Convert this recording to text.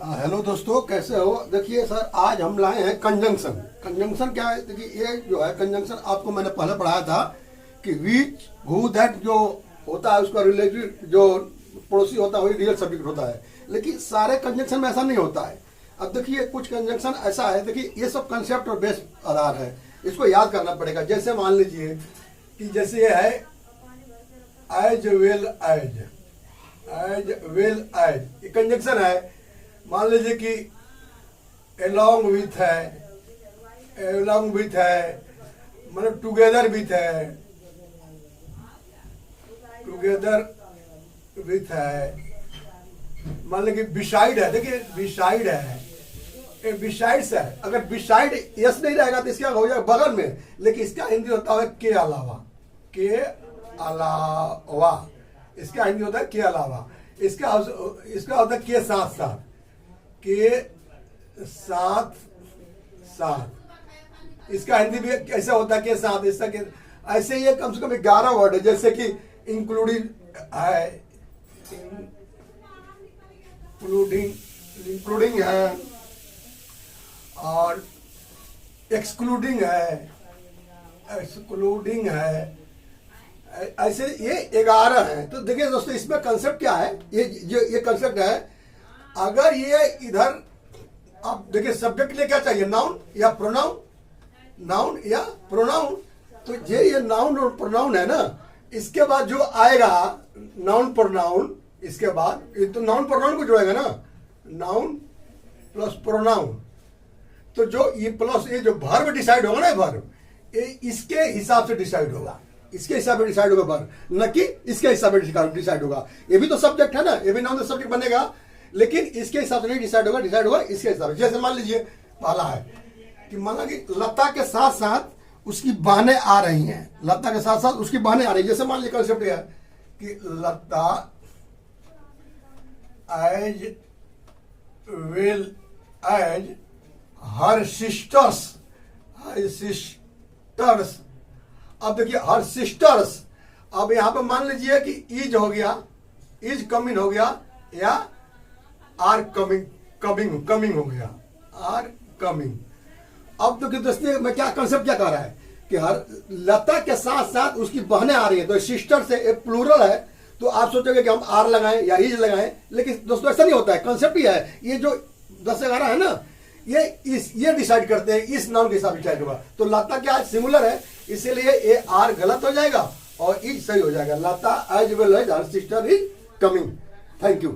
Hello दोस्तों, कैसे हो। देखिए सर, आज हम लाए हैं कंजंक्शन। कंजंक्शन क्या है? देखिए ये जो है कंजंक्शन, आपको मैंने पहले पढ़ाया था कि विच हु दैट जो होता है उसका रिलेटिव जो पड़ोसी होता है वही रियल सब्जेक्ट होता है। लेकिन सारे कंजंक्शन में ऐसा नहीं होता है। अब देखिए कुछ कंजंक्शन ऐसा है, देखिए ये सब कंसेप्ट और बेस आधार है, इसको याद करना पड़ेगा। जैसे मान लीजिए कि जैसे ये है as well as, as well as, ये कंजंक्शन है। मान लीजिए कि एलोंग विथ है, एलोंग विथ है, मतलब टुगेदर विथ है, टुगेदर विथ है। मान लीजिए कि बिसाइड है, देखिए बिसाइड है, ये बिसाइड्स है। अगर बिसाइड यस नहीं रहेगा तो इसका हो जाएगा बगल में, लेकिन इसका हिंदी होता है के अलावा, के अलावा। इसका हिंदी होता है के अलावा। इसका होता है के साथ साथ, के साथ साथ। इसका हिंदी भी कैसा होता है के साथ, इसका के ऐसे ये कम से कम 11 वर्ड है। जैसे कि इंक्लूडिंग है, इंक्लूडिंग है, और एक्सक्लूडिंग है, एक्सक्लूडिंग है। ऐसे ये 11 है। तो देखिए दोस्तों, इसमें कंसेप्ट क्या है, ये कंसेप्ट है। अगर ये इधर आप देखिए सब्जेक्ट के लिए क्या चाहिए, नाउन या प्रोनाउन, नाउन या प्रोनाउन। तो ये नाउन और प्रोनाउन है ना, इसके बाद जो आएगा नाउन प्रोनाउन, इसके बाद ये तो नाउन प्रोनाउन को जोड़ेगा ना, नाउन प्लस प्रोनाउन। तो जो ये प्लस ये जो वर्ब डिसाइड होगा ना, वर्ब ये इसके हिसाब से डिसाइड होगा, इसके हिसाब से डिसाइड होगा वर्ब, न कि इसके हिसाब से डिसाइड होगा। ये भी तो सब्जेक्ट है ना, ये भी नाउन सब्जेक्ट बनेगा, लेकिन इसके हिसाब से नहीं डिसाइड होगा, डिसाइड होगा इसके हिसाब से। जैसे मान लीजिए पहला है कि माना कि लता के साथ साथ उसकी बहनें आ रही हैं, लता के साथ साथ उसकी बहनें आ रही हैं। जैसे मान लीजिए कंसेप्ट है कि Lata as well as her sisters, her sisters. अब देखिए हर सिस्टर्स, अब यहां पर मान लीजिए कि इज हो गया, इज कमिंग हो गया, या आर कमिंग हो गया, आर कमिंग। अब देखिए दोस्तों, मैं क्या कंसेप्ट क्या कह रहा है कि हर लता के साथ साथ उसकी बहनें आ रही है, तो सिस्टर से एक प्लूरल है, तो आप सोचोगे कि हम आर लगाएं या इज लगाएं, लेकिन दोस्तों ऐसा नहीं होता है। कंसेप्ट ये है, ये जो 10-11 है ना, ये डिसाइड करते हैं, इस नाउन के हिसाब से डिसाइड होगा। तो लता क्या है, सिंगुलर है, इसीलिए ये आर गलत हो जाएगा और इज सही हो जाएगा। Lata as well as her sister is coming. Thank you.